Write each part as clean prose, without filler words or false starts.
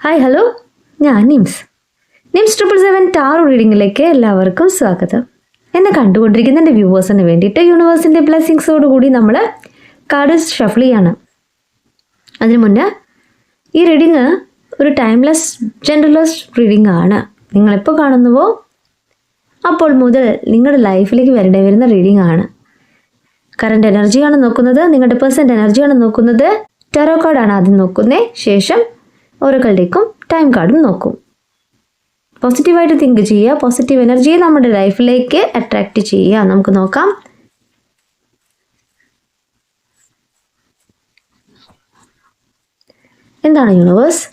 Hi hello, ഞാൻ nymphs 777 taro റീഡിങ്ങിലേക്ക് എല്ലാവർക്കും സ്വാഗതം. എന്നെ കണ്ടുകൊണ്ടിരിക്കുന്ന എൻ്റെ വ്യൂവേഴ്സിന് വേണ്ടിയിട്ട് യൂണിവേഴ്സിൻ്റെ ബ്ലെസ്സിങ്സോടുകൂടി നമ്മൾ കാർഡ് ഷഫിൾ ചെയ്യാണ്. അതിനു മുന്നേ ഈ റീഡിങ് ഒരു ടൈംലെസ് ജെൻഡർലെസ് റീഡിംഗ് ആണ്. നിങ്ങളെപ്പോൾ കാണുന്നുവോ അപ്പോൾ മുതൽ നിങ്ങളുടെ ലൈഫിലേക്ക് വരുന്ന റീഡിംഗ് ആണ്. കറണ്ട് എനർജിയാണ് നോക്കുന്നത്, നിങ്ങളുടെ പേഴ്സൻ്റെ എനർജിയാണ് നോക്കുന്നത്. ടാരോ കാർഡാണ് ആദ്യം നോക്കുന്നത്, ശേഷം ഓരോക്കളുടേക്കും ടൈം കാർഡും നോക്കും. പോസിറ്റീവായിട്ട് തിങ്ക് ചെയ്യുക, പോസിറ്റീവ് എനർജിയെ നമ്മുടെ ലൈഫിലേക്ക് അട്രാക്റ്റ് ചെയ്യുക. നമുക്ക് നോക്കാം. എന്താണ് യൂണിവേഴ്സ്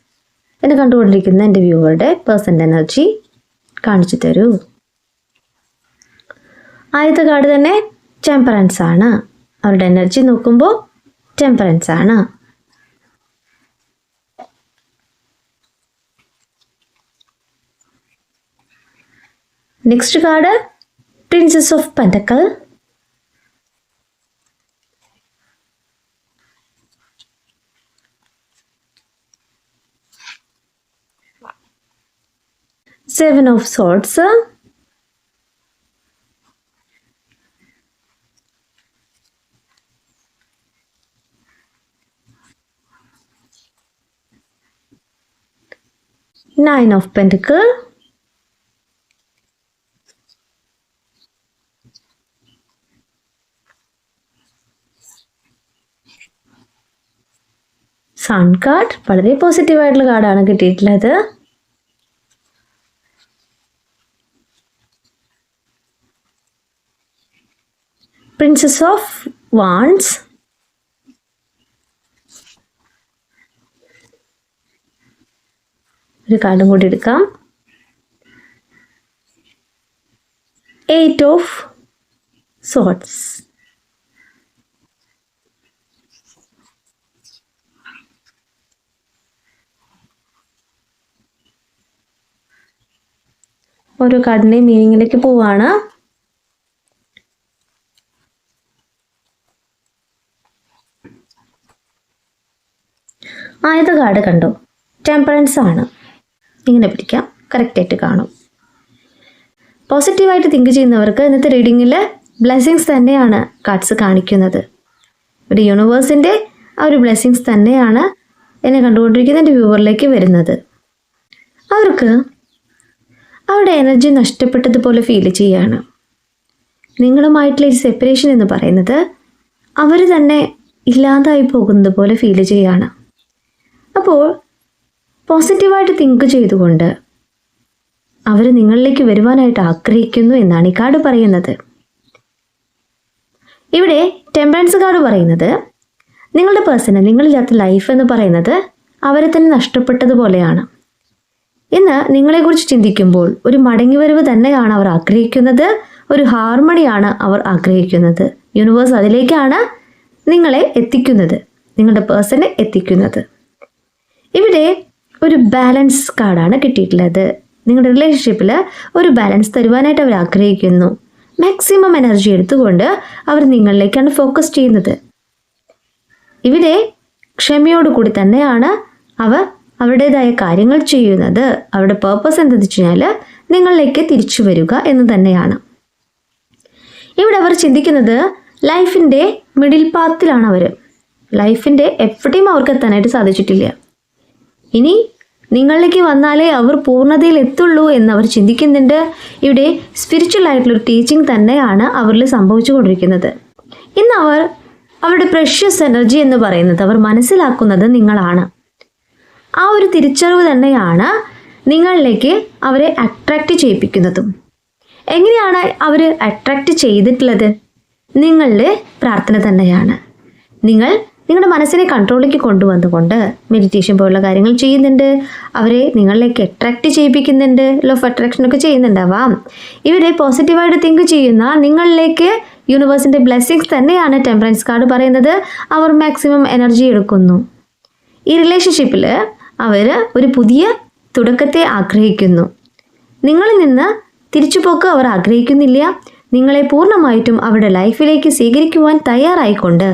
എന്നെ കണ്ടുകൊണ്ടിരിക്കുന്ന എൻ്റെ വ്യൂവറുടെ പേഴ്സൻ്റെ എനർജി കാണിച്ചു തരൂ. ആദ്യത്തെ കാർഡ് തന്നെ ടെമ്പറൻസ് ആണ്. അവരുടെ എനർജി നോക്കുമ്പോൾ ടെമ്പറൻസ് ആണ്. Next card princess of pentacle. Seven of swords. Nine of pentacle. Sun card വളരെ പോസിറ്റീവായിട്ടുള്ള കാർഡാണ് കിട്ടിയിട്ടുള്ളത്. Princess of wands. ഒരു കാർഡും കൂടി എടുക്കാം. Eight of swords. ഓരോ കാർഡിൻ്റെയും മീനിങ്ങിലേക്ക് പോവാണ്. ആദ്യത്തെ കാർഡ് കണ്ടോ, ടെമ്പറൻസ് ആണ്. ഇങ്ങനെ പിടിക്കാം, കറക്റ്റായിട്ട് കാണും. പോസിറ്റീവായിട്ട് തിങ്ക് ചെയ്യുന്നവർക്ക് ഇന്നത്തെ റീഡിങ്ങിൽ ബ്ലെസ്സിങ്സ് തന്നെയാണ് കാർഡ്സ് കാണിക്കുന്നത്. ഒരു യൂണിവേഴ്സിൻ്റെ ആ ഒരു ബ്ലെസ്സിങ്സ് തന്നെയാണ് എന്നെ കണ്ടുകൊണ്ടിരിക്കുന്ന എൻ്റെ വ്യൂവറിലേക്ക് വരുന്നത്. അവർക്ക് അവരുടെ എനർജി നഷ്ടപ്പെട്ടതുപോലെ ഫീൽ ചെയ്യുകയാണ്. നിങ്ങളുമായിട്ടുള്ള ഈ സെപ്പറേഷൻ എന്ന് പറയുന്നത് അവർ തന്നെ ഇല്ലാതായി പോകുന്നത് പോലെ ഫീൽ ചെയ്യുകയാണ്. അപ്പോൾ പോസിറ്റീവായിട്ട് തിങ്ക് ചെയ്തുകൊണ്ട് അവർ നിങ്ങളിലേക്ക് വരുവാനായിട്ട് ആഗ്രഹിക്കുന്നു എന്നാണ് ഈ കാർഡ് പറയുന്നത്. ഇവിടെ ടെമ്പറൻസ് കാർഡ് പറയുന്നത് നിങ്ങളുടെ പേഴ്സണ് നിങ്ങളില്ലാത്ത ലൈഫ് എന്ന് പറയുന്നത് അവരെ തന്നെ നഷ്ടപ്പെട്ടതുപോലെയാണ്. ഇന്ന് നിങ്ങളെക്കുറിച്ച് ചിന്തിക്കുമ്പോൾ ഒരു മടങ്ങിവരവ് തന്നെയാണ് അവർ ആഗ്രഹിക്കുന്നത്, ഒരു ഹാർമണിയാണ് അവർ ആഗ്രഹിക്കുന്നത്. യൂണിവേഴ്സ് അതിലേക്കാണ് നിങ്ങളെ എത്തിക്കുന്നത്, നിങ്ങളുടെ പേഴ്സണെ എത്തിക്കുന്നത്. ഇവിടെ ഒരു ബാലൻസ് കാർഡാണ് കിട്ടിയിട്ടുള്ളത്. നിങ്ങളുടെ റിലേഷൻഷിപ്പിൽ ഒരു ബാലൻസ് തരുവാനായിട്ട് അവർ ആഗ്രഹിക്കുന്നു. മാക്സിമം എനർജി എടുത്തുകൊണ്ട് അവർ നിങ്ങളിലേക്കാണ് ഫോക്കസ് ചെയ്യുന്നത്. ഇവിടെ ക്ഷമയോടുകൂടി തന്നെയാണ് അവർ അവരുടേതായ കാര്യങ്ങൾ ചെയ്യുന്നത്. അവരുടെ പേർപ്പസ് എന്താണെന്ന് വെച്ച് കഴിഞ്ഞാൽ നിങ്ങളിലേക്ക് തിരിച്ചു വരിക എന്ന് തന്നെയാണ്. ഇവിടെ അവർ ചിന്തിക്കുന്നത് ലൈഫിൻ്റെ മിഡിൽ പാത്തിലാണ്. അവർ ലൈഫിൻ്റെ എവിടെയും അവർക്ക് എത്താനായിട്ട് സാധിച്ചിട്ടില്ല. ഇനി നിങ്ങളിലേക്ക് വന്നാലേ അവർ പൂർണ്ണതയിൽ എത്തുള്ളൂ എന്നവർ ചിന്തിക്കുന്നുണ്ട്. ഇവിടെ സ്പിരിച്വൽ ആയിട്ടുള്ളൊരു ടീച്ചിങ് തന്നെയാണ് അവരിൽ സംഭവിച്ചു കൊണ്ടിരിക്കുന്നത്. ഇന്ന് അവരുടെ പ്രഷ്യസ് എനർജി എന്ന് പറയുന്നത് അവർ മനസ്സിലാക്കുന്നത് നിങ്ങളാണ്. ആ ഒരു തിരിച്ചറിവ് തന്നെയാണ് നിങ്ങളിലേക്ക് അവരെ അട്രാക്റ്റ് ചെയ്യിപ്പിക്കുന്നതും. എങ്ങനെയാണ് അവർ അട്രാക്റ്റ് ചെയ്തിട്ടുള്ളത്? നിങ്ങളുടെ പ്രാർത്ഥന തന്നെയാണ്. നിങ്ങളുടെ മനസ്സിനെ കൺട്രോളിലേക്ക് കൊണ്ടുവന്നുകൊണ്ട് മെഡിറ്റേഷൻ പോലുള്ള കാര്യങ്ങൾ ചെയ്യുന്നുണ്ട്. അവരെ നിങ്ങളിലേക്ക് അട്രാക്റ്റ് ചെയ്യിപ്പിക്കുന്നുണ്ട്. ലോ ഓഫ് അട്രാക്ഷനൊക്കെ ചെയ്യുന്നുണ്ടാവാം. ഇവരെ പോസിറ്റീവായിട്ട് തിങ്ക് ചെയ്യുന്ന നിങ്ങളിലേക്ക് യൂണിവേഴ്സിൻ്റെ ബ്ലെസ്സിങ്സ് തന്നെയാണ് ടെമ്പറൻസ് കാർഡ് പറയുന്നത്. അവർ മാക്സിമം എനർജി എടുക്കുന്നു. ഈ റിലേഷൻഷിപ്പിൽ അവർ ഒരു പുതിയ തുടക്കത്തെ ആഗ്രഹിക്കുന്നു. നിങ്ങളിൽ നിന്ന് തിരിച്ചുപോക്ക് അവർ ആഗ്രഹിക്കുന്നില്ല. നിങ്ങളെ പൂർണ്ണമായിട്ടും അവരുടെ ലൈഫിലേക്ക് സ്വീകരിക്കുവാൻ തയ്യാറായിക്കൊണ്ട്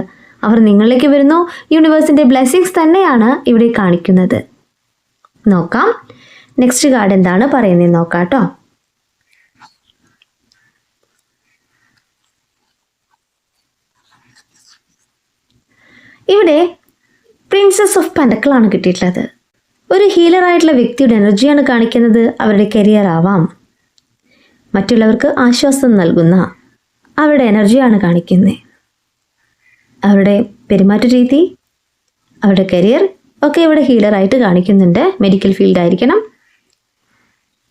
അവർ നിങ്ങളിലേക്ക് വരുന്നു. യൂണിവേഴ്സിൻ്റെ ബ്ലെസ്സിങ്സ് തന്നെയാണ് ഇവിടെ കാണിക്കുന്നത്. നോക്കാം. നെക്സ്റ്റ് കാർഡ് എന്താണ് പറയുന്നത് നോക്കാം കേട്ടോ. ഇവിടെ പ്രിൻസസ് ഓഫ് പെൻഡക്കിൾ ആണ് കിട്ടിയിട്ടുള്ളത്. ഒരു ഹീലറായിട്ടുള്ള വ്യക്തിയുടെ എനർജിയാണ് കാണിക്കുന്നത്. അവരുടെ കരിയർ ആവാം, മറ്റുള്ളവർക്ക് ആശ്വാസം നൽകുന്ന അവരുടെ എനർജിയാണ് കാണിക്കുന്നത്. അവരുടെ പെരുമാറ്റ രീതി, അവരുടെ കരിയർ ഒക്കെ ഇവിടെ ഹീലറായിട്ട് കാണിക്കുന്നുണ്ട്. മെഡിക്കൽ ഫീൽഡ് ആയിരിക്കണം,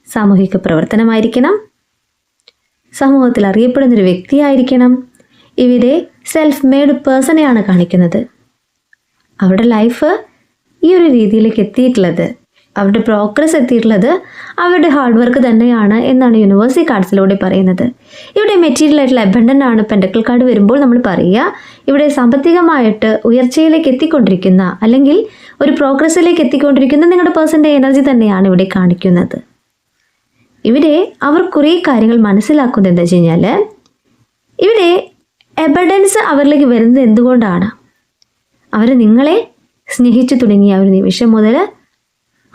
സാമൂഹിക പ്രവർത്തനമായിരിക്കണം, സമൂഹത്തിൽ അറിയപ്പെടുന്നൊരു വ്യക്തിയായിരിക്കണം. ഇവിടെ സെൽഫ് മെയ്ഡ് പേഴ്സണെയാണ് കാണിക്കുന്നത്. അവരുടെ ലൈഫ് ഈ ഒരു രീതിയിലേക്ക് എത്തിയിട്ടുള്ളത്, അവരുടെ പ്രോഗ്രസ് എത്തിയിട്ടുള്ളത് അവരുടെ ഹാർഡ് വർക്ക് തന്നെയാണ് എന്നാണ് യൂണിവേഴ്സ് ഈ കാർഡ്സിലൂടെ പറയുന്നത്. ഇവിടെ മെറ്റീരിയൽ ആയിട്ടുള്ള അബണ്ടൻ്റ് ആണ് പെൻഡക്കിൾ കാർഡ് വരുമ്പോൾ നമ്മൾ പറയുക. ഇവിടെ സാമ്പത്തികമായിട്ട് ഉയർച്ചയിലേക്ക് എത്തിക്കൊണ്ടിരിക്കുന്ന അല്ലെങ്കിൽ ഒരു പ്രോഗ്രസ്സിലേക്ക് എത്തിക്കൊണ്ടിരിക്കുന്ന നിങ്ങളുടെ പേഴ്സൻ്റെ എനർജി തന്നെയാണ് ഇവിടെ കാണിക്കുന്നത്. ഇവിടെ അവർ കുറേ കാര്യങ്ങൾ മനസ്സിലാക്കുന്നത് എന്താ വെച്ച് കഴിഞ്ഞാൽ, ഇവിടെ എബഡൻസ് അവരിലേക്ക് വരുന്നത് എന്തുകൊണ്ടാണ്? അവർ നിങ്ങളെ സ്നേഹിച്ചു തുടങ്ങിയ ഒരു നിമിഷം മുതൽ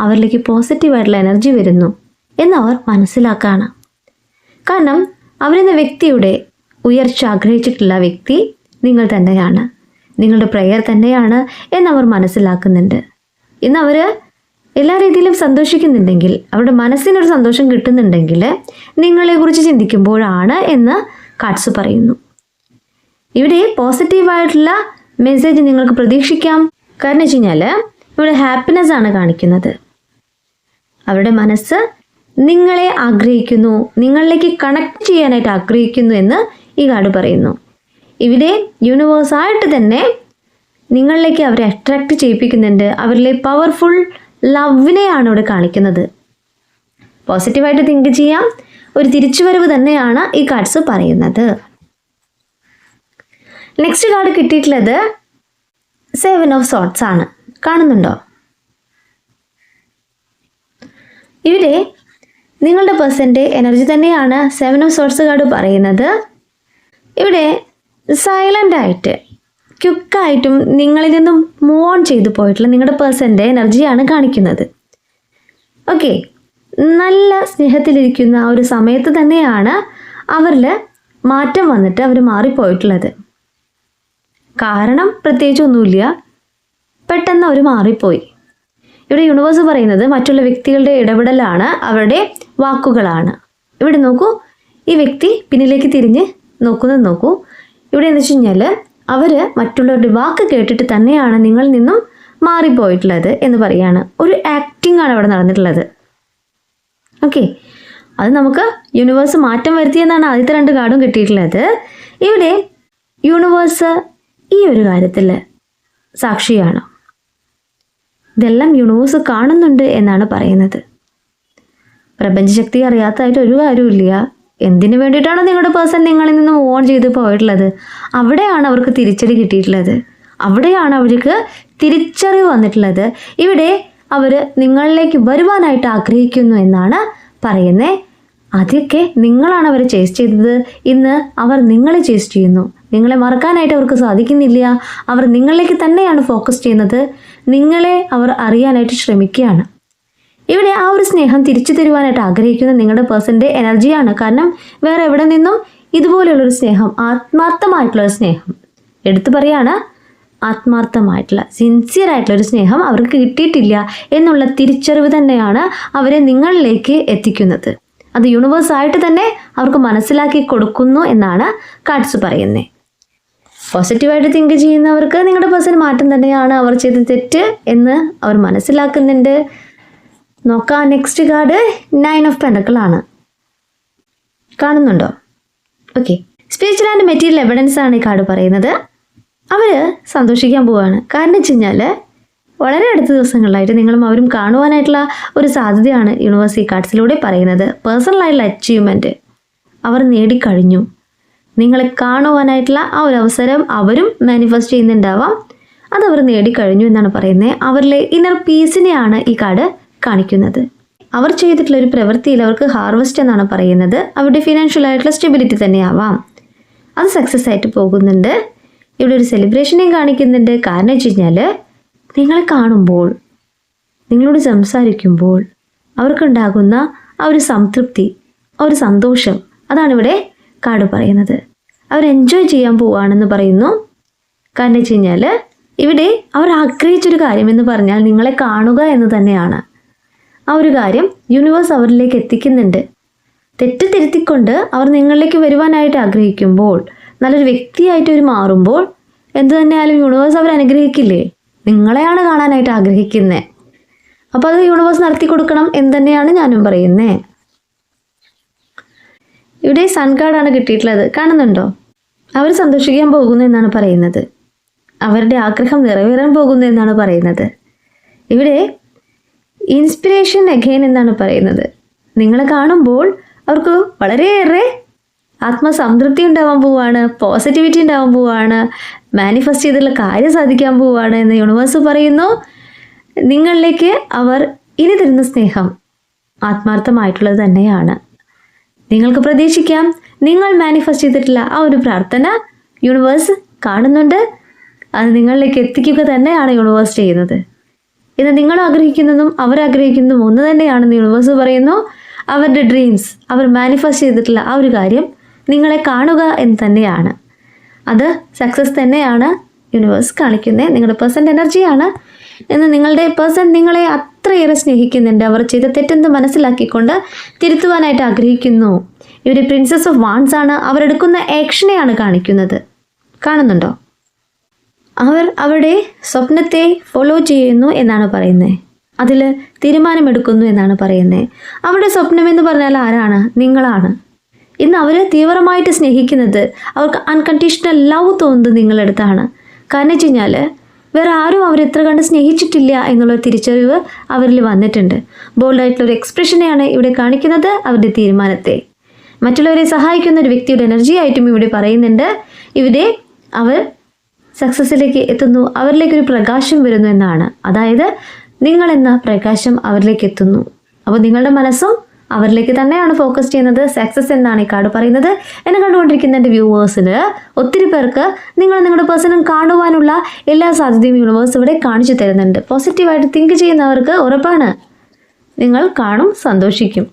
അവരിലേക്ക് പോസിറ്റീവായിട്ടുള്ള എനർജി വരുന്നു എന്നവർ മനസ്സിലാക്കുകയാണ്. കാരണം അവരെന്ന വ്യക്തിയുടെ ഉയർച്ച ആഗ്രഹിച്ചിട്ടുള്ള വ്യക്തി നിങ്ങൾ തന്നെയാണ്, നിങ്ങളുടെ പ്രയർ തന്നെയാണ് എന്നവർ മനസ്സിലാക്കുന്നുണ്ട്. ഇന്നവർ എല്ലാ രീതിയിലും സന്തോഷിക്കുന്നുണ്ടെങ്കിൽ, അവരുടെ മനസ്സിനൊരു സന്തോഷം കിട്ടുന്നുണ്ടെങ്കിൽ നിങ്ങളെക്കുറിച്ച് ചിന്തിക്കുമ്പോഴാണ് എന്ന് കാർഡ്സ് പറയുന്നു. ഇവിടെ പോസിറ്റീവായിട്ടുള്ള മെസ്സേജ് നിങ്ങൾക്ക് പ്രതീക്ഷിക്കാം. കാരണം വെച്ച് കഴിഞ്ഞാൽ ഇവിടെ ഹാപ്പിനെസ് ആണ് കാണിക്കുന്നത്. അവരുടെ മനസ്സ് നിങ്ങളെ ആഗ്രഹിക്കുന്നു, നിങ്ങളിലേക്ക് കണക്ട് ചെയ്യാനായിട്ട് ആഗ്രഹിക്കുന്നു എന്ന് ഈ കാർഡ് പറയുന്നു. ഇവിടെ യൂണിവേഴ്സായിട്ട് തന്നെ നിങ്ങളിലേക്ക് അവരെ അട്രാക്റ്റ് ചെയ്യിപ്പിക്കുന്നുണ്ട്. അവരിലെ പവർഫുൾ ലവിനെയാണ് ഇവിടെ കാണിക്കുന്നത്. പോസിറ്റീവായിട്ട് തിങ്ക് ചെയ്യാം, ഒരു തിരിച്ചുവരവ് തന്നെയാണ് ഈ കാർഡ്സ് പറയുന്നത്. നെക്സ്റ്റ് കാർഡ് കിട്ടിയിട്ടുള്ളത് 7 ഓഫ് സോർട്സ് ആണ്. കാണുന്നുണ്ടോ? ഇവിടെ നിങ്ങളുടെ പേഴ്സൻ്റെ എനർജി തന്നെയാണ് 7 ഓഫ് സോർട്സ് കാർഡ് പറയുന്നത്. ഇവിടെ സൈലൻ്റായിട്ട് ക്വിക്കായിട്ടും നിങ്ങളിൽ നിന്നും മൂവ് ഓൺ ചെയ്തു പോയിട്ടുള്ള നിങ്ങളുടെ പേഴ്സൻ്റെ എനർജിയാണ് കാണിക്കുന്നത്. ഓക്കെ, നല്ല സ്നേഹത്തിലിരിക്കുന്ന ആ ഒരു സമയത്ത് തന്നെയാണ് അവരിൽ മാറ്റം വന്നിട്ട് അവർ മാറിപ്പോയിട്ടുള്ളത്. കാരണം പ്രത്യേകിച്ചൊന്നുമില്ല, പെട്ടെന്ന് അവർ മാറിപ്പോയി. ഇവിടെ യൂണിവേഴ്സ് പറയുന്നത് മറ്റുള്ള വ്യക്തികളുടെ ഇടപെടലാണ്, അവരുടെ വാക്കുകളാണ്. ഇവിടെ നോക്കൂ, ഈ വ്യക്തി പിന്നിലേക്ക് തിരിഞ്ഞ് നോക്കുന്നത് നോക്കൂ. ഇവിടെ എന്ന് വെച്ച് കഴിഞ്ഞാൽ അവർ മറ്റുള്ളവരുടെ വാക്ക് കേട്ടിട്ട് തന്നെയാണ് നിങ്ങളിൽ നിന്നും മാറിപ്പോയിട്ടുള്ളത് എന്ന് പറയാണ്. ഒരു ആക്ടിംഗ് ആണ് അവിടെ നടന്നിട്ടുള്ളത്. ഓക്കെ, അത് നമുക്ക് യൂണിവേഴ്സ് മാറ്റം വരുത്തിയെന്നാണ് ആദ്യത്തെ 2 കാർഡും കിട്ടിയിട്ടുള്ളത്. ഇവിടെ യൂണിവേഴ്സ് ഈ ഒരു കാര്യത്തിൽ സാക്ഷിയാണ്. ഇതെല്ലാം യൂണിവേഴ്സ് കാണുന്നുണ്ട് എന്നാണ് പറയുന്നത്. പ്രപഞ്ചശക്തി അറിയാത്തതായിട്ട് ഒരു കാര്യമില്ല. എന്തിനു വേണ്ടിയിട്ടാണോ നിങ്ങളുടെ പേഴ്സൺ നിങ്ങളിൽ നിന്ന് മൂവ് ഓൺ ചെയ്ത് പോയിട്ടുള്ളത്, അവിടെയാണ് അവർക്ക് തിരിച്ചടി കിട്ടിയിട്ടുള്ളത്, അവിടെയാണ് അവർക്ക് തിരിച്ചറിവ് വന്നിട്ടുള്ളത്. ഇവിടെ അവർ നിങ്ങളിലേക്ക് വരുവാനായിട്ട് ആഗ്രഹിക്കുന്നു എന്നാണ് പറയുന്നത്. ആദ്യമൊക്കെ നിങ്ങളാണ് അവരെ ചേസ് ചെയ്തത്, ഇന്ന് അവർ നിങ്ങളെ ചേസ് ചെയ്യുന്നു. നിങ്ങളെ മറക്കാനായിട്ട് അവർക്ക് സാധിക്കുന്നില്ല. അവർ നിങ്ങളിലേക്ക് തന്നെയാണ് ഫോക്കസ് ചെയ്യുന്നത്. നിങ്ങളെ അവർ അറിയാനായിട്ട് ശ്രമിക്കുകയാണ്. ഇവിടെ ആ ഒരു സ്നേഹം തിരിച്ചു തരുവാനായിട്ട് ആഗ്രഹിക്കുന്ന നിങ്ങളുടെ പേഴ്സൻ്റെ എനർജിയാണ്. കാരണം വേറെ എവിടെ നിന്നും ഇതുപോലെയുള്ളൊരു സ്നേഹം, ആത്മാർത്ഥമായിട്ടുള്ളൊരു സ്നേഹം, എടുത്തു പറയാണ്, ആത്മാർത്ഥമായിട്ടുള്ള സിൻസിയറായിട്ടുള്ളൊരു സ്നേഹം അവർക്ക് കിട്ടിയിട്ടില്ല എന്നുള്ള തിരിച്ചറിവ് തന്നെയാണ് അവരെ നിങ്ങളിലേക്ക് എത്തിക്കുന്നത്. അത് യൂണിവേഴ്സായിട്ട് തന്നെ അവർക്ക് മനസ്സിലാക്കി കൊടുക്കുന്നു എന്നാണ് കാർഡ്സ് പറയുന്നത്. പോസിറ്റീവായിട്ട് തിങ്ക് ചെയ്യുന്നവർക്ക് നിങ്ങളുടെ പേഴ്സൺ മാറ്റം തന്നെയാണ് അവർ ചെയ്ത തെറ്റ് എന്ന് അവർ മനസ്സിലാക്കുന്നുണ്ട്. നോക്കാം, നെക്സ്റ്റ് കാർഡ് 9 ഓഫ് പെൻഡക്കിൾ ആണ്. കാണുന്നുണ്ടോ? Okay, spiritual and material evidence ആണ് ഈ കാർഡ് പറയുന്നത്. അവർ സന്തോഷിക്കാൻ പോവുകയാണ്. കാരണം വെച്ച് കഴിഞ്ഞാൽ വളരെ അടുത്ത ദിവസങ്ങളിലായിട്ട് നിങ്ങളും അവരും കാണുവാനായിട്ടുള്ള ഒരു സാധ്യതയാണ് യൂണിവേഴ്സ് ഈ കാർഡ്സിലൂടെ പറയുന്നത്. പേഴ്സണലായിട്ടുള്ള അച്ചീവ്മെൻറ്റ് അവർ നേടിക്കഴിഞ്ഞു. നിങ്ങളെ കാണുവാനായിട്ടുള്ള ആ ഒരു അവസരം അവരും മാനിഫെസ്റ്റ് ചെയ്യുന്നുണ്ടാവാം. അതവർ നേടിക്കഴിഞ്ഞു എന്നാണ് പറയുന്നത്. അവരിലെ ഇന്നർ പീസിനെയാണ് ഈ കാർഡ് കാണിക്കുന്നത്. അവർ ചെയ്തിട്ടുള്ള ഒരു പ്രവൃത്തിയിൽ അവർക്ക് ഹാർവസ്റ്റ് എന്നാണ് പറയുന്നത്. അവരുടെ ഫിനാൻഷ്യൽ ആയിട്ടുള്ള സ്റ്റെബിലിറ്റി തന്നെയാവാം, അത് സക്സസ് ആയിട്ട് പോകുന്നുണ്ട്. ഇവിടെ ഒരു സെലിബ്രേഷനെയും കാണിക്കുന്നുണ്ട്. കാരണം വെച്ച് കഴിഞ്ഞാൽ നിങ്ങളെ കാണുമ്പോൾ നിങ്ങളോട് സംസാരിക്കുമ്പോൾ അവർക്കുണ്ടാകുന്ന ആ ഒരു സംതൃപ്തി, ആ ഒരു സന്തോഷം, അതാണ് ഇവിടെ കാർഡ് പറയുന്നത്. അവർ എൻജോയ് ചെയ്യാൻ പോവുകയാണെന്ന് പറയുന്നു. കാരണം വെച്ച് കഴിഞ്ഞാൽ ഇവിടെ അവർ ആഗ്രഹിച്ചൊരു കാര്യമെന്ന് പറഞ്ഞാൽ നിങ്ങളെ കാണുക എന്ന് തന്നെയാണ്. ആ ഒരു കാര്യം യൂണിവേഴ്സ് അവരിലേക്ക് എത്തിക്കുന്നുണ്ട്. തെറ്റ് തിരുത്തിക്കൊണ്ട് അവർ നിങ്ങളിലേക്ക് വരുവാനായിട്ട് ആഗ്രഹിക്കുമ്പോൾ, നല്ലൊരു വ്യക്തിയായിട്ട് അവർ മാറുമ്പോൾ എന്തു തന്നെയായാലും യൂണിവേഴ്സ് അവർ അനുഗ്രഹിക്കില്ലേ? നിങ്ങളെയാണ് കാണാനായിട്ട് ആഗ്രഹിക്കുന്നത്. അപ്പോൾ അത് യൂണിവേഴ്സ് നടത്തി കൊടുക്കണം എന്ന് തന്നെയാണ് ഞാനും പറയുന്നത്. ഇവിടെ സൺ കാർഡാണ് കിട്ടിയിട്ടുള്ളത്, കാണുന്നുണ്ടോ? അവർ സന്തോഷിക്കാൻ പോകുന്നു എന്നാണ് പറയുന്നത്. അവരുടെ ആഗ്രഹം നിറവേറാൻ പോകുന്നു എന്നാണ് പറയുന്നത്. ഇവിടെ ഇൻസ്പിറേഷൻ അഗെയിൻ എന്നാണ് പറയുന്നത്. നിങ്ങളെ കാണുമ്പോൾ അവർക്ക് വളരെയേറെ ആത്മസംതൃപ്തി ഉണ്ടാവാൻ പോവുകയാണ്, പോസിറ്റിവിറ്റി ഉണ്ടാവാൻ പോവുകയാണ്, മാനിഫെസ്റ്റ് ചെയ്തിട്ടുള്ള കാര്യം സാധിക്കാൻ പോവുകയാണ് എന്ന് യൂണിവേഴ്സ് പറയുന്നു. നിങ്ങളിലേക്ക് അവർ ഇനി തരുന്ന സ്നേഹം ആത്മാർത്ഥമായിട്ടുള്ളത് തന്നെയാണ്. നിങ്ങൾക്ക് പ്രതീക്ഷിക്കാം, നിങ്ങൾ മാനിഫെസ്റ്റ് ചെയ്തിട്ടുള്ള ആ ഒരു പ്രാർത്ഥന യൂണിവേഴ്സ് കാണുന്നുണ്ട്. അത് നിങ്ങളിലേക്ക് എത്തിക്കുക തന്നെയാണ് യൂണിവേഴ്സ് ചെയ്യുന്നത്. ഇത് നിങ്ങൾ ആഗ്രഹിക്കുന്നതും അവരാഗ്രഹിക്കുന്നതും ഒന്ന് തന്നെയാണെന്ന് യൂണിവേഴ്സ് പറയുന്നു. അവരുടെ ഡ്രീംസ്, അവർ മാനിഫെസ്റ്റ് ചെയ്തിട്ടുള്ള ആ ഒരു കാര്യം നിങ്ങളെ കാണുക എന്ന് തന്നെയാണ്. അത് സക്സസ് തന്നെയാണ് യൂണിവേഴ്സ് കാണിക്കുന്നത്. നിങ്ങളുടെ പേഴ്സൻ്റെ എനർജിയാണ്. എന്ന് നിങ്ങളുടെ പേഴ്സൺ നിങ്ങളെ അത്രയേറെ സ്നേഹിക്കുന്നുണ്ട്. അവർ ചെയ്ത തെറ്റെന്ത് മനസ്സിലാക്കിക്കൊണ്ട് തിരുത്തുവാനായിട്ട് ആഗ്രഹിക്കുന്നു. ഇവർ പ്രിൻസസ് ഓഫ് വാൻസ് ആണ്. അവരെടുക്കുന്ന ആക്ഷനെയാണ് കാണിക്കുന്നത്. കാണുന്നുണ്ടോ? അവർ അവരുടെ സ്വപ്നത്തെ ഫോളോ ചെയ്യുന്നു എന്നാണ് പറയുന്നത്. അതിൽ തീരുമാനമെടുക്കുന്നു എന്നാണ് പറയുന്നത്. അവരുടെ സ്വപ്നം എന്ന് പറഞ്ഞാൽ ആരാണ്? നിങ്ങളാണ്. ഇന്ന് അവർ തീവ്രമായിട്ട് സ്നേഹിക്കുന്നത്, അവർക്ക് അൺകണ്ടീഷണൽ ലവ് തോന്നുന്നത് നിങ്ങളടുത്താണ്. കാരണം വെച്ച് കഴിഞ്ഞാൽ വേറെ ആരും അവരെത്ര കണ്ട് സ്നേഹിച്ചിട്ടില്ല എന്നുള്ളൊരു തിരിച്ചറിവ് അവരിൽ വന്നിട്ടുണ്ട്. ബോൾഡായിട്ടുള്ളൊരു എക്സ്പ്രഷനെയാണ് ഇവിടെ കാണിക്കുന്നത്, അവരുടെ തീരുമാനത്തെ. മറ്റുള്ളവരെ സഹായിക്കുന്ന ഒരു വ്യക്തിയുടെ എനർജി ആയിട്ടും ഇവിടെ പറയുന്നുണ്ട്. ഇവിടെ അവർ സക്സസ്സിലേക്ക് എത്തുന്നു, അവരിലേക്കൊരു പ്രകാശം വരുന്നു എന്നാണ്. അതായത് നിങ്ങളെന്ന പ്രകാശം അവരിലേക്ക് എത്തുന്നു. അപ്പോൾ നിങ്ങളുടെ മനസ്സും അവരിലേക്ക് തന്നെയാണ് ഫോക്കസ് ചെയ്യുന്നത്. സക്സസ് എന്നാണ് ഈ കാർഡ് പറയുന്നത്. എന്നെ കണ്ടുകൊണ്ടിരിക്കുന്ന എൻ്റെ വ്യൂവേഴ്സിന് ഒത്തിരി പേർക്ക് നിങ്ങളുടെ പേഴ്സണും കാണുവാനുള്ള എല്ലാ സാധ്യതയും യൂണിവേഴ്സ് ഇവിടെ കാണിച്ചു തരുന്നുണ്ട്. പോസിറ്റീവായിട്ട് തിങ്ക് ചെയ്യുന്നവർക്ക് ഉറപ്പാണ് നിങ്ങൾ കാണും, സന്തോഷിക്കും.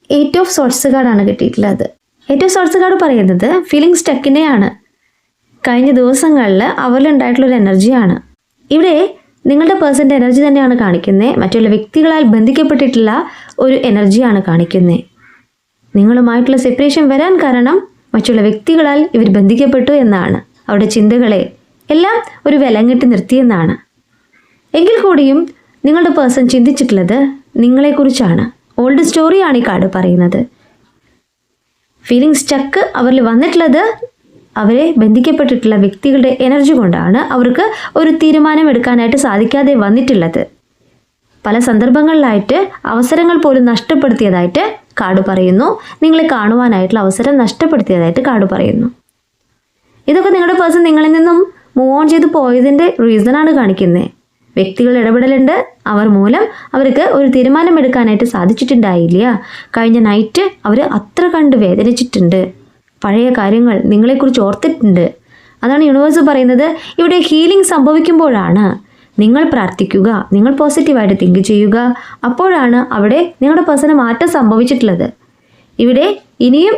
8 ഓഫ് സോർട്സ് കാർഡാണ് കിട്ടിയിട്ടുള്ളത്. 8 ഓഫ് സോർട്സ് കാർഡ് പറയുന്നത് ഫീലിംഗ് സ്റ്റക്കിനെയാണ്. കഴിഞ്ഞ ദിവസങ്ങളിൽ അവരിലുണ്ടായിട്ടുള്ളൊരു എനർജിയാണ്. ഇവിടെ നിങ്ങളുടെ പേഴ്സൻ്റെ എനർജി തന്നെയാണ് കാണിക്കുന്നത്. മറ്റുള്ള വ്യക്തികളാൽ ബന്ധിക്കപ്പെട്ടിട്ടുള്ള ഒരു എനർജിയാണ് കാണിക്കുന്നത്. നിങ്ങളുമായിട്ടുള്ള സെപ്പറേഷൻ വരാൻ കാരണം മറ്റുള്ള വ്യക്തികളാൽ ഇവർ ബന്ധിക്കപ്പെട്ടു എന്നാണ്. അവരുടെ ചിന്തകളെ എല്ലാം ഒരു വിലങ്ങിട്ട് നിർത്തിയെന്നാണ്. എങ്കിൽ കൂടിയും നിങ്ങളുടെ പേഴ്സൺ ചിന്തിച്ചിട്ടുള്ളത് നിങ്ങളെക്കുറിച്ചാണ്. ഓൾഡ് സ്റ്റോറിയാണ് ഈ കാർഡ് പറയുന്നത്. ഫീലിംഗ് സ്റ്റക്ക് അവരിൽ വന്നിട്ടുള്ളത് അവരെ ബന്ധിക്കപ്പെട്ടിട്ടുള്ള വ്യക്തികളുടെ എനർജി കൊണ്ടാണ്. അവർക്ക് ഒരു തീരുമാനം എടുക്കാനായിട്ട് സാധിക്കാതെ വന്നിട്ടുള്ളത്. പല സന്ദർഭങ്ങളിലായിട്ട് അവസരങ്ങൾ പോലും നഷ്ടപ്പെടുത്തിയതായിട്ട് കാർഡ് പറയുന്നു. നിങ്ങളെ കാണുവാനായിട്ടുള്ള അവസരം നഷ്ടപ്പെടുത്തിയതായിട്ട് കാർഡ് പറയുന്നു. ഇതൊക്കെ നിങ്ങളുടെ പേഴ്സൺ നിങ്ങളിൽ നിന്നും മൂവ് ഓൺ ചെയ്ത് പോയതിൻ്റെ റീസണാണ് കാണിക്കുന്നത്. വ്യക്തികളുടെ ഇടപെടലുണ്ട്. അവർ മൂലം അവർക്ക് ഒരു തീരുമാനം എടുക്കാനായിട്ട് സാധിച്ചിട്ടുണ്ടായില്ല. കഴിഞ്ഞ നൈറ്റ് അവർ അത്ര കണ്ട് വേദനിച്ചിട്ടുണ്ട്. പഴയ കാര്യങ്ങൾ നിങ്ങളെക്കുറിച്ച് ഓർത്തിട്ടുണ്ട്. അതാണ് യൂണിവേഴ്സ് പറയുന്നത്. ഇവിടെ ഹീലിംഗ് സംഭവിക്കുമ്പോഴാണ് നിങ്ങൾ പ്രാർത്ഥിക്കുക, നിങ്ങൾ പോസിറ്റീവായിട്ട് തിങ്ക് ചെയ്യുക. അപ്പോഴാണ് അവിടെ നിങ്ങളുടെ പേഴ്സണ് മാറ്റം സംഭവിച്ചിട്ടുള്ളത്. ഇവിടെ ഇനിയും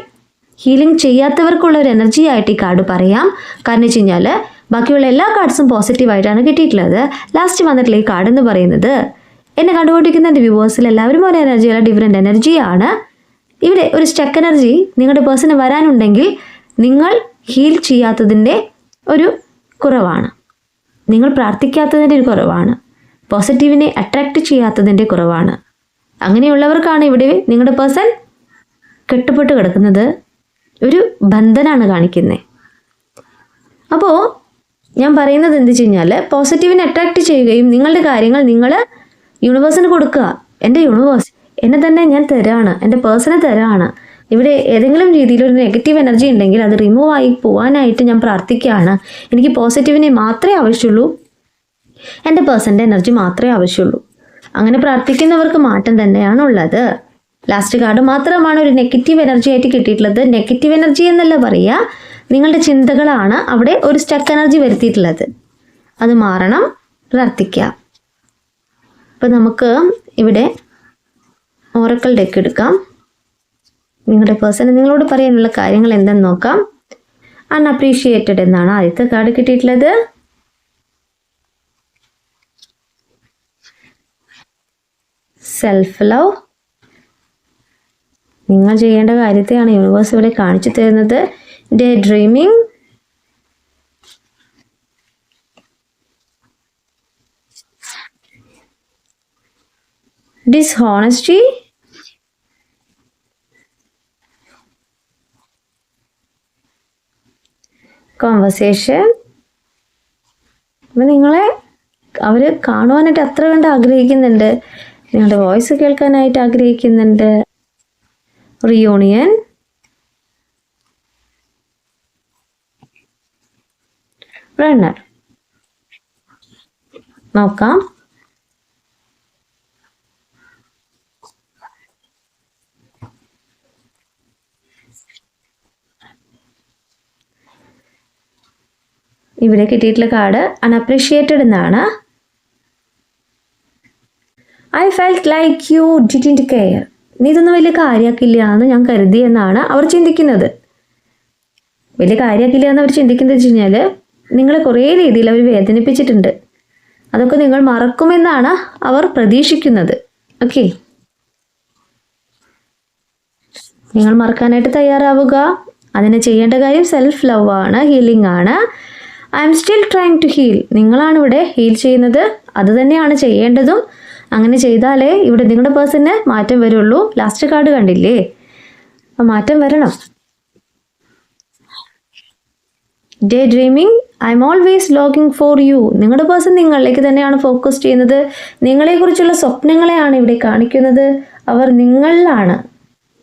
ഹീലിംഗ് ചെയ്യാത്തവർക്കുള്ള ഒരു എനർജി ആയിട്ട് ഈ കാർഡ് പറയാം. കാരണം വെച്ച് കഴിഞ്ഞാൽ ബാക്കിയുള്ള എല്ലാ കാർഡ്സും പോസിറ്റീവായിട്ടാണ് കിട്ടിയിട്ടുള്ളത്. ലാസ്റ്റ് വന്നിട്ടുള്ള ഈ കാർഡ് എന്ന് പറയുന്നത് എന്നെ കണ്ടുകൊണ്ടിരിക്കുന്ന എൻ്റെ വ്യൂവേഴ്സിൽ എല്ലാവരും ഒരു എനർജിയല്ല, ഡിഫറെൻ്റ് എനർജിയാണ്. ഇവിടെ ഒരു സ്റ്റക്ക് എനർജി നിങ്ങളുടെ പേഴ്സണ് വരാനുണ്ടെങ്കിൽ നിങ്ങൾ ഹീൽ ചെയ്യാത്തതിൻ്റെ ഒരു കുറവാണ്, നിങ്ങൾ പ്രാർത്ഥിക്കാത്തതിൻ്റെ ഒരു കുറവാണ്, പോസിറ്റീവിനെ അട്രാക്റ്റ് ചെയ്യാത്തതിൻ്റെ കുറവാണ്. അങ്ങനെയുള്ളവർക്കാണ് ഇവിടെ നിങ്ങളുടെ പേഴ്സൺ കെട്ടുപെട്ട് കിടക്കുന്നത്. ഒരു ബന്ധനാണ് കാണിക്കുന്നത്. അപ്പോൾ ഞാൻ പറയുന്നത് എന്ത് വെച്ച് കഴിഞ്ഞാൽ പോസിറ്റീവിനെ അട്രാക്റ്റ് ചെയ്യുകയും നിങ്ങളുടെ കാര്യങ്ങൾ നിങ്ങൾ യൂണിവേഴ്സിന് കൊടുക്കുക. എൻ്റെ യൂണിവേഴ്സ് എന്നെ തന്നെ ഞാൻ തരാണ്, എൻ്റെ പേഴ്സണെ തരാണ്. ഇവിടെ ഏതെങ്കിലും രീതിയിലൊരു നെഗറ്റീവ് എനർജി ഉണ്ടെങ്കിൽ അത് റിമൂവ് ആയി പോകാനായിട്ട് ഞാൻ പ്രാർത്ഥിക്കുകയാണ്. എനിക്ക് പോസിറ്റീവിനെ മാത്രമേ ആവശ്യമുള്ളൂ, എൻ്റെ പേഴ്സൻ്റെ എനർജി മാത്രമേ ആവശ്യമുള്ളൂ. അങ്ങനെ പ്രാർത്ഥിക്കുന്നവർക്ക് മാറ്റം തന്നെയാണ് ഉള്ളത്. ലാസ്റ്റ് കാർഡ് മാത്രമാണ് ഒരു നെഗറ്റീവ് എനർജി ആയിട്ട് കിട്ടിയിട്ടുള്ളത്. നെഗറ്റീവ് എനർജി എന്നല്ല പറയുക, നിങ്ങളുടെ ചിന്തകളാണ് അവിടെ ഒരു സ്റ്റക്ക് എനർജി വരുത്തിയിട്ടുള്ളത്. അത് മാറണം, പ്രാർത്ഥിക്കുക. അപ്പോൾ നമുക്ക് ഇവിടെ ഓറക്കിൾ ഡെക്ക് എടുക്കാം. നിങ്ങളുടെ പേഴ്സണ് നിങ്ങളോട് പറയാനുള്ള കാര്യങ്ങൾ എന്തെന്ന് നോക്കാം. അൺഅപ്രീഷിയേറ്റഡ് എന്നാണ് ആദ്യത്തെ കാർഡ് കിട്ടിയിട്ടുള്ളത്. Self love. നിങ്ങൾ ചെയ്യേണ്ട കാര്യത്തെയാണ് യൂണിവേഴ്സ് ഇവിടെ കാണിച്ചു തരുന്നത്. Day dreaming. ഡിസ്ഹോണസ്റ്റി. കോൺവെർസേഷൻ. അപ്പം നിങ്ങളെ അവർ കാണുവാനായിട്ട് അത്ര കണ്ട് ആഗ്രഹിക്കുന്നുണ്ട്, നിങ്ങളുടെ വോയിസ് കേൾക്കാനായിട്ട് ആഗ്രഹിക്കുന്നുണ്ട്. റിയൂണിയൻ. റണ്ണർ. നോക്കാം. ഇവിടെ കിട്ടിയിട്ടുള്ള കാർഡ് അൺഅപ്രീഷിയേറ്റഡ് എന്നാണ്. I felt like you didn't care. നീ ഇതൊന്നും വലിയ കാര്യമാക്കില്ല എന്ന് ഞാൻ കരുതി എന്നാണ് അവർ ചിന്തിക്കുന്നത്. വലിയ കാര്യമാക്കില്ല എന്ന് അവർ ചിന്തിക്കുന്നത് വെച്ച് കഴിഞ്ഞാൽ നിങ്ങളെ കുറേ രീതിയിൽ അവർ വേദനിപ്പിച്ചിട്ടുണ്ട്. അതൊക്കെ നിങ്ങൾ മറക്കുമെന്നാണ് അവർ പ്രതീക്ഷിക്കുന്നത്. ഓക്കെ, നിങ്ങൾ മറക്കാനായിട്ട് തയ്യാറാവുക. അതിന് ചെയ്യേണ്ട കാര്യം സെൽഫ് ലവ് ആണ്, ഹീലിംഗ് ആണ്. I'm still trying to heal. നിങ്ങളാണ് ഇവിടെ ഹീൽ ചെയ്യുന്നത്, അത് തന്നെയാണ് ചെയ്യേണ്ടതും. അങ്ങനെ ചെയ്താലേ ഇവിടെ നിങ്ങളുടെ പേഴ്സണിന് മാറ്റം വരുള്ളൂ. ലാസ്റ്റ് കാർഡ് കണ്ടില്ലേ, അപ്പം മാറ്റം വരണം. Day dreaming. I M always logging for you. നിങ്ങളുടെ പേഴ്സൺ നിങ്ങളിലേക്ക് തന്നെയാണ് ഫോക്കസ് ചെയ്യുന്നത്. നിങ്ങളെക്കുറിച്ചുള്ള സ്വപ്നങ്ങളെയാണ് ഇവിടെ കാണിക്കുന്നത്. അവർ നിങ്ങളിലാണ്,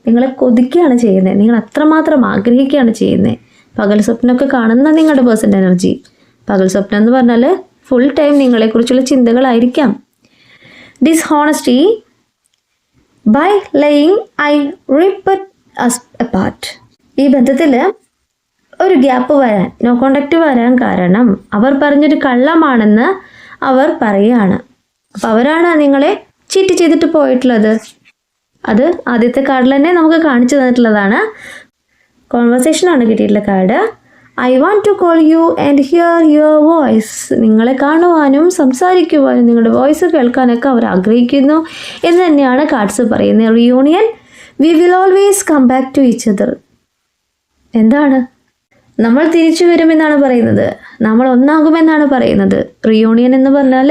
നിങ്ങളെ കൊതിക്കുകയാണ് ചെയ്യുന്നത്, നിങ്ങൾ അത്രമാത്രം ആഗ്രഹിക്കുകയാണ് ചെയ്യുന്നത്. പകൽ സ്വപ്നമൊക്കെ കാണുന്ന നിങ്ങളുടെ പേഴ്സൻ്റെ എനർജി. പകൽ സ്വപ്നം എന്ന് പറഞ്ഞാൽ ഫുൾ ടൈം നിങ്ങളെക്കുറിച്ചുള്ള ചിന്തകളായിരിക്കാം. Dishonesty. By lying I rip us apart. ഈ ബന്ധത്തിൽ ഒരു ഗ്യാപ്പ് വരാൻ, നോ കോണ്ടാക്റ്റ് വരാൻ കാരണം അവർ പറഞ്ഞൊരു കള്ളമാണെന്ന് അവർ പറയുകയാണ്. അപ്പോൾ അവരാണ് നിങ്ങളെ ചീറ്റ് ചെയ്തിട്ട് പോയിട്ടുള്ളത്. അത് ആദ്യത്തെ കാർഡിൽ തന്നെ നമുക്ക് കാണിച്ചു തന്നിട്ടുള്ളതാണ്. കോൺവെർസേഷനാണ് കിട്ടിയിട്ടുള്ള card. I want to call you and hear your voice. നിങ്ങളെ കാണുവാനും സംസാരിക്കുവാനും നിങ്ങളുടെ വോയിസ് കേൾക്കാനൊക്കെ അവർ ആഗ്രഹിക്കുന്നു എന്ന് തന്നെയാണ് കാർഡ്സ് പറയുന്നത്. Reunion. We will always come back to each other. എന്താണ്? നമ്മൾ തിരിച്ചു വരുമെന്നാണ് പറയുന്നത്, നമ്മൾ ഒന്നാകുമെന്നാണ് പറയുന്നത്. റിയൂണിയൻ എന്ന് പറഞ്ഞാൽ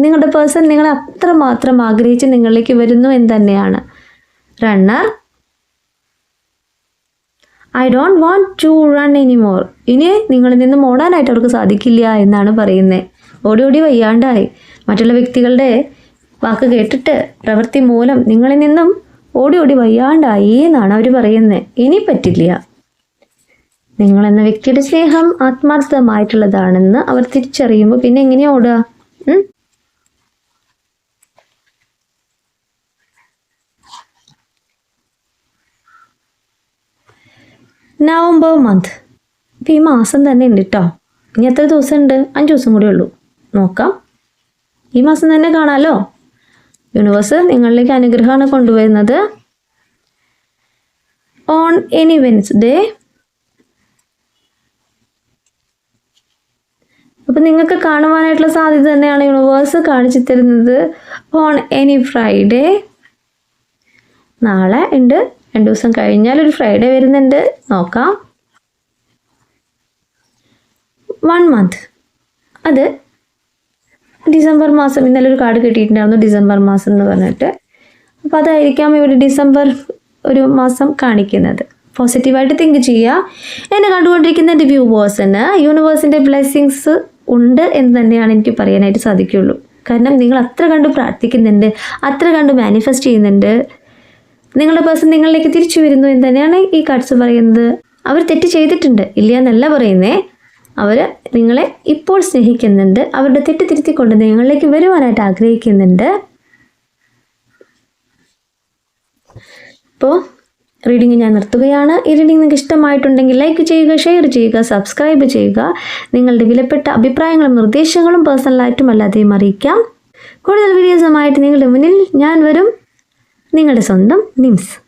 നിങ്ങളുടെ പേഴ്സൺ നിങ്ങളെ അത്രമാത്രം ആഗ്രഹിച്ച് നിങ്ങളിലേക്ക് വരുന്നു എന്ന് തന്നെയാണ്. Runner. I don't want to run anymore. ഇനി നിങ്ങളിൽ നിന്നും ഓടാനായിട്ട് അവർക്ക് സാധിക്കില്ല എന്നാണ് പറയുന്നത്. ഓടി ഓടി വയ്യാണ്ടായി. മറ്റുള്ള വ്യക്തികളുടെ വാക്ക് കേട്ടിട്ട് പ്രവൃത്തി മൂലം നിങ്ങളിൽ നിന്നും ഓടി ഓടി വയ്യാണ്ടായി എന്നാണ് അവർ പറയുന്നത്. ഇനി പറ്റില്ല. നിങ്ങളെന്ന വ്യക്തിയുടെ സ്നേഹം ആത്മാർത്ഥമായിട്ടുള്ളതാണെന്ന് അവർ തിരിച്ചറിയുമ്പോൾ പിന്നെ എങ്ങനെയാ ഓടുക? November month. ഇപ്പം ഈ മാസം തന്നെ ഉണ്ട് കേട്ടോ. ഇനി എത്ര ദിവസം ഉണ്ട്? 5 ദിവസം കൂടി ഉള്ളൂ. നോക്കാം. ഈ മാസം തന്നെ കാണാമല്ലോ. യൂണിവേഴ്സ് നിങ്ങളിലേക്ക് അനുഗ്രഹമാണ് കൊണ്ടുവരുന്നത്. On any Wednesday. അപ്പം നിങ്ങൾക്ക് കാണുവാനായിട്ടുള്ള സാധ്യത തന്നെയാണ് യൂണിവേഴ്സ് കാണിച്ചു തരുന്നത്. On any Friday. നാളെ ഉണ്ട്, 2 ദിവസം കഴിഞ്ഞാൽ ഒരു ഫ്രൈഡേ വരുന്നുണ്ട്. നോക്കാം. 1 മന്ത്. അത് ഡിസംബർ മാസം. ഇന്നലെ ഒരു കാർഡ് കിട്ടിയിട്ടുണ്ടായിരുന്നു ഡിസംബർ മാസം എന്ന് പറഞ്ഞിട്ട്. അപ്പോൾ അതായിരിക്കാം ഇവിടെ ഡിസംബർ ഒരു മാസം കാണിക്കുന്നത്. പോസിറ്റീവായിട്ട് തിങ്ക് ചെയ്യുക. എന്നെ കണ്ടുകൊണ്ടിരിക്കുന്ന എൻ്റെ വ്യൂവേഴ്സിന് യൂണിവേഴ്സിൻ്റെ ബ്ലെസ്സിങ്സ് ഉണ്ട് എന്ന് തന്നെയാണ് എനിക്ക് പറയാനായിട്ട് സാധിക്കുള്ളൂ. കാരണം നിങ്ങൾ അത്ര കണ്ട് പ്രാർത്ഥിക്കുന്നുണ്ട്, അത്ര കണ്ട് മാനിഫെസ്റ്റ് ചെയ്യുന്നുണ്ട്. നിങ്ങളുടെ പേഴ്സൺ നിങ്ങളിലേക്ക് തിരിച്ചു വരുന്നു എന്ന് തന്നെയാണ് ഈ കാർഡ്സ് പറയുന്നത്. അവർ തെറ്റ് ചെയ്തിട്ടുണ്ട്, ഇല്ല എന്നല്ല പറയുന്നേ. അവർ നിങ്ങളെ ഇപ്പോൾ സ്നേഹിക്കുന്നുണ്ട്. അവരുടെ തെറ്റ് തിരുത്തിക്കൊണ്ട് നിങ്ങളിലേക്ക് വരുവാനായിട്ട് ആഗ്രഹിക്കുന്നുണ്ട്. ഇപ്പോൾ റീഡിങ് ഞാൻ നിർത്തുകയാണ്. ഈ റീഡിങ് നിങ്ങൾക്ക് ഇഷ്ടമായിട്ടുണ്ടെങ്കിൽ ലൈക്ക് ചെയ്യുക, ഷെയർ ചെയ്യുക, സബ്സ്ക്രൈബ് ചെയ്യുക. നിങ്ങളുടെ വിലപ്പെട്ട അഭിപ്രായങ്ങളും നിർദ്ദേശങ്ങളും പേഴ്സണലായിട്ടും അല്ലാതെയും അറിയിക്കാം. കൂടുതൽ വീഡിയോസുമായിട്ട് നിങ്ങളുടെ മുന്നിൽ ഞാൻ വരും. നിങ്ങളുടെ സ്വന്തം നിംസ്.